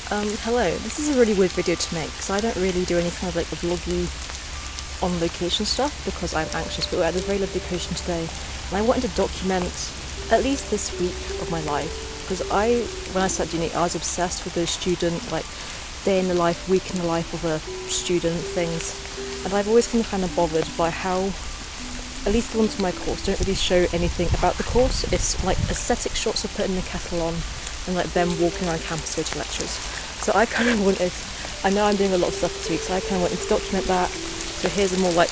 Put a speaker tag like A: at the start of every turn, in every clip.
A: Hello. This is a really weird video to make because I don't really do any kind of like vloggy on location stuff because I'm anxious, but we're at a very lovely location today and I wanted to document at least this week of my life because when I started uni, I was obsessed with those student, like, day in the life, week in the life of a student things, and I've always been kind of bothered by how at least the ones from my course don't really show anything about the course. It's like aesthetic shots of putting the kettle on and like them walking around campus to go to lectures. So I kind of wanted, I know I'm doing a lot of stuff this week, so I kind of wanted to document that. So here's a more like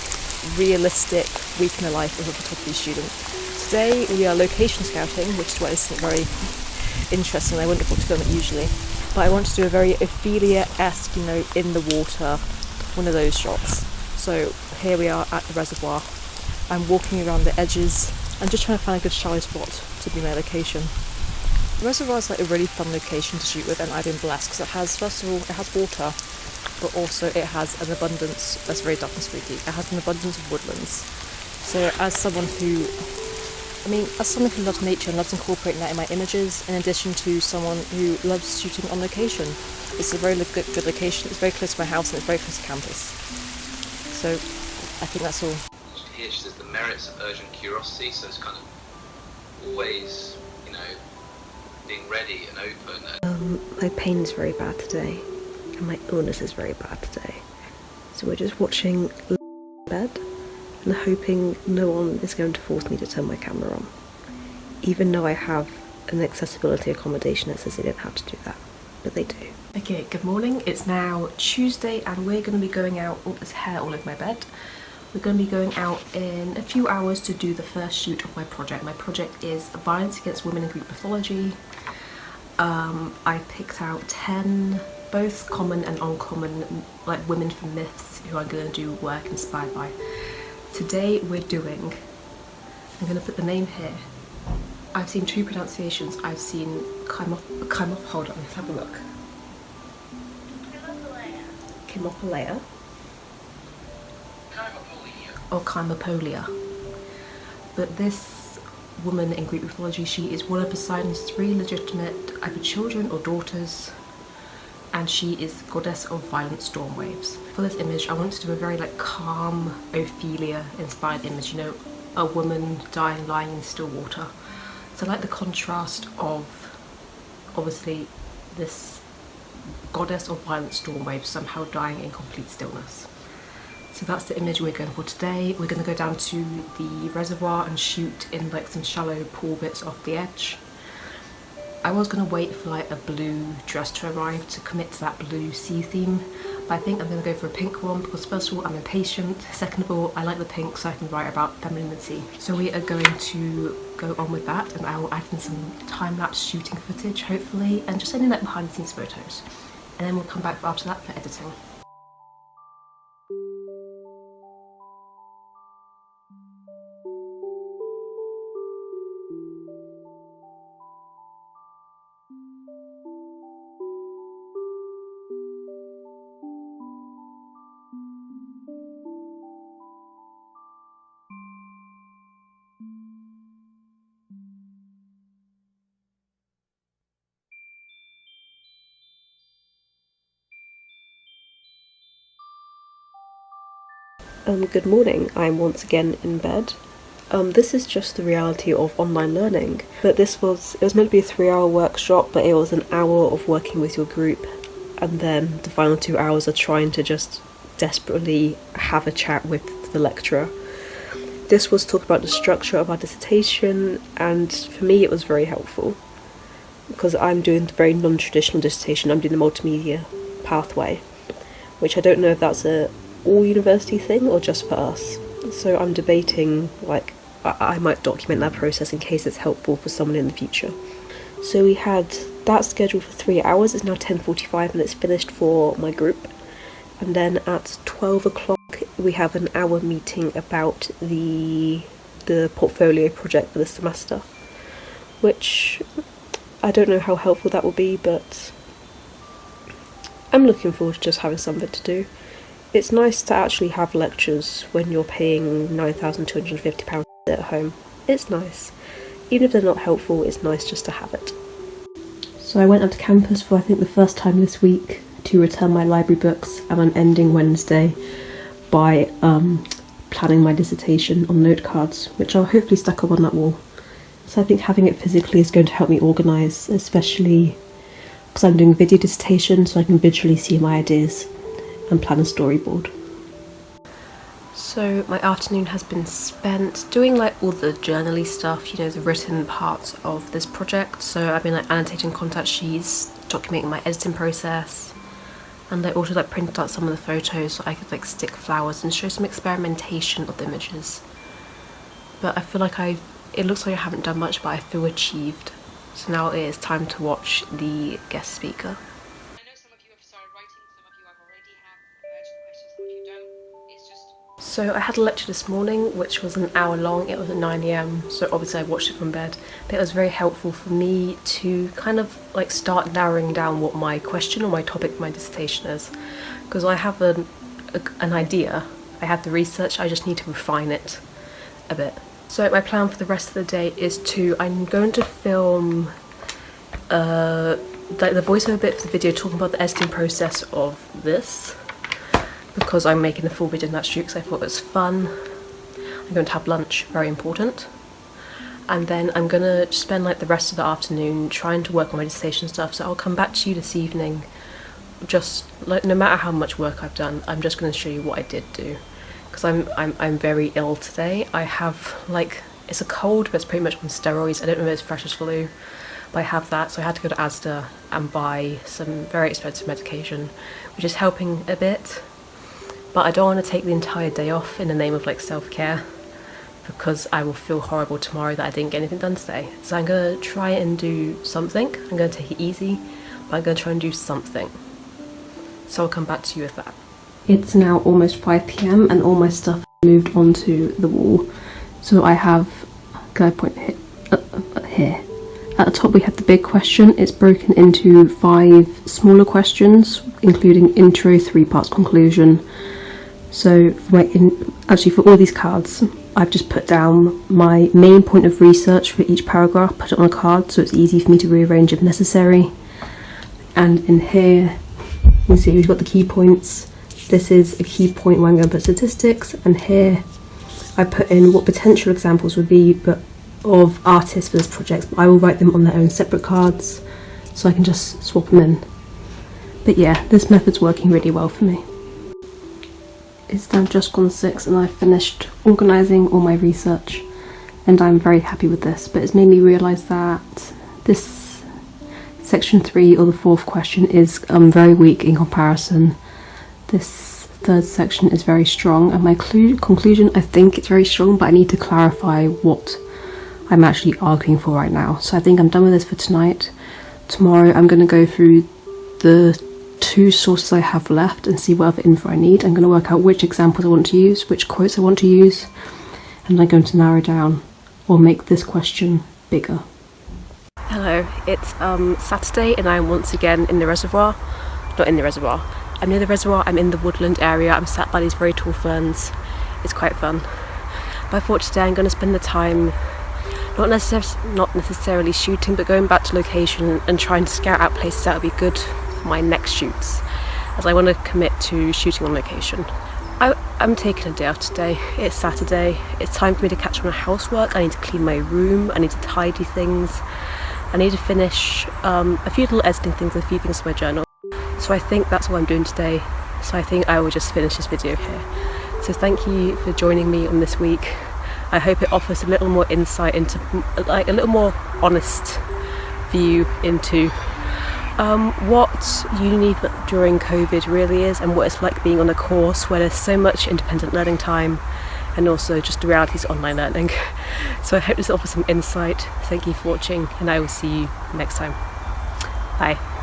A: realistic week in the life of a photography student. Today we are location scouting, which is why this isn't very interesting. I wouldn't have got to film it usually, but I want to do a very Ophelia-esque, in the water, one of those shots. So here we are at the reservoir. I'm walking around the edges. I'm just trying to find a good shallow spot to be my location. The reservoir is like a really fun location to shoot with, and I've been blessed because it has, first of all, it has water, but also it has an abundance, that's very dark and spooky, it has an abundance of woodlands. So as someone who loves nature and loves incorporating that in my images, in addition to someone who loves shooting on location, it's a very good location. It's very close to my house and it's very close to campus. So I think that's all.
B: Here she says the merits of urgent curiosity, so it's kind of always, being ready and open.
C: My pain's very bad today, and my illness is very bad today. So we're just watching bed and hoping no one is going to force me to turn my camera on. Even though I have an accessibility accommodation that says they don't have to do that, but they do. Okay, good morning. It's now Tuesday and we're going to be going out. Oh, there's hair all over my bed. We're going to be going out in a few hours to do the first shoot of my project. My project is Violence Against Women in Greek Mythology. I picked out 10 both common and uncommon women from myths who I'm going to do work inspired by. Today I'm going to put the name here. I've seen two pronunciations. I've seen hold on, let's have a look. Chemopolea. Or Chimapolia. But this woman in Greek mythology, she is one of Poseidon's 3 legitimate either children or daughters, and she is the goddess of violent storm waves. For this image I want to do a very calm Ophelia inspired image, a woman dying lying in still water. So I like the contrast of obviously this goddess of violent storm waves somehow dying in complete stillness. So that's the image we're going for today. We're going to go down to the reservoir and shoot in some shallow pool bits off the edge. I was going to wait for a blue dress to arrive to commit to that blue sea theme, but I think I'm going to go for a pink one because first of all I'm impatient, second of all I like the pink so I can write about femininity. So we are going to go on with that, and I will add in some time-lapse shooting footage hopefully, and just any behind the scenes photos, and then we'll come back after that for editing. Good morning, I'm once again in bed. This is just the reality of online learning, but it was meant to be a 3-hour workshop, but it was an hour of working with your group, and then the final 2 hours are trying to just desperately have a chat with the lecturer. This was talk about the structure of our dissertation, and for me it was very helpful, because I'm doing the very non-traditional dissertation. I'm doing the multimedia pathway, which I don't know if that's a all university thing or just for us. So I'm debating, I might document that process in case it's helpful for someone in the future. So we had that scheduled for 3 hours. It's now 10:45 and it's finished for my group. And then at 12 o'clock we have an hour meeting about the portfolio project for the semester, which I don't know how helpful that will be, but I'm looking forward to just having something to do. It's nice to actually have lectures when you're paying £9,250 at home. It's nice. Even if they're not helpful, it's nice just to have it. So So I went up to campus for I think the first time this week to return my library books, and I'm ending Wednesday by planning my dissertation on note cards, which I'll hopefully stack up on that wall. So I think having it physically is going to help me organise, especially because I'm doing video dissertation, so I can visually see my ideas and plan a storyboard. So my afternoon has been spent doing like all the journaly stuff, you know, the written parts of this project. So I've been like annotating contact sheets, documenting my editing process, and I also like printed out some of the photos so I could like stick flowers and show some experimentation of the images. But I feel like it looks like I haven't done much, but I feel achieved. So now it is time to watch the guest speaker. So I had a lecture this morning, which was an hour long. It was at 9 AM, so obviously I watched it from bed. But it was very helpful for me to kind of like start narrowing down what my question or my topic for my dissertation is. Because I have an idea, I have the research, I just need to refine it a bit. So my plan for the rest of the day is I'm going to film like the voiceover bit for the video talking about the editing process of this, because I'm making a full video in that shoot because I thought it was fun. I'm going to have lunch, very important. And then I'm going to spend like the rest of the afternoon trying to work on my dissertation stuff, so I'll come back to you this evening. Just like, no matter how much work I've done, I'm just going to show you what I did do. Because I'm very ill today. I have like, it's a cold but it's pretty much on steroids. I don't know if it's fresh as flu, but I have that, so I had to go to Asda and buy some very expensive medication, which is helping a bit. But I don't want to take the entire day off in the name of like self-care, because I will feel horrible tomorrow that I didn't get anything done today. So I'm going to try and do something. I'm going to take it easy, but I'm going to try and do something. So I'll come back to you with that. It's now almost 5 PM and all my stuff moved onto the wall. So I have, can I point here? Here. At the top we have the big question. It's broken into 5 smaller questions, including intro, 3 parts, conclusion. So for all these cards, I've just put down my main point of research for each paragraph, put it on a card so it's easy for me to rearrange if necessary. And in here, you can see we've got the key points. This is a key point where I'm going to put statistics, and here I put in what potential examples would be of artists for this project, but I will write them on their own separate cards so I can just swap them in. But yeah, this method's working really well for me. It's now just gone 6 and I've finished organising all my research, and I'm very happy with this, but it's made me realise that this section 3 or the 4th question is very weak in comparison. This 3rd section is very strong, and my conclusion, I think it's very strong, but I need to clarify what I'm actually arguing for right now. So I think I'm done with this for tonight. Tomorrow I'm going to go through the 2 sources I have left and see what other info I need. I'm going to work out which examples I want to use, which quotes I want to use, and I'm going to narrow down or make this question bigger. Hello, it's Saturday and I'm once again in the reservoir. Not in the reservoir. I'm near the reservoir, I'm in the woodland area, I'm sat by these very tall ferns. It's quite fun. But I thought today I'm going to spend the time not necessarily shooting, but going back to location and trying to scout out places that would be good for my next shoots, as I want to commit to shooting on location. I'm taking a day off today. It's Saturday. It's time for me to catch up on housework. I need to clean my room. I need to tidy things. I need to finish a few little editing things and a few things in my journal. So I think that's what I'm doing today. So I think I will just finish this video here. So thank you for joining me on this week. I hope it offers a little more insight into, like, a little more honest view into what uni during COVID really is, and what it's like being on a course where there's so much independent learning time, and also just the realities of online learning. So I hope this offers some insight. Thank you for watching, and I will see you next time. Bye.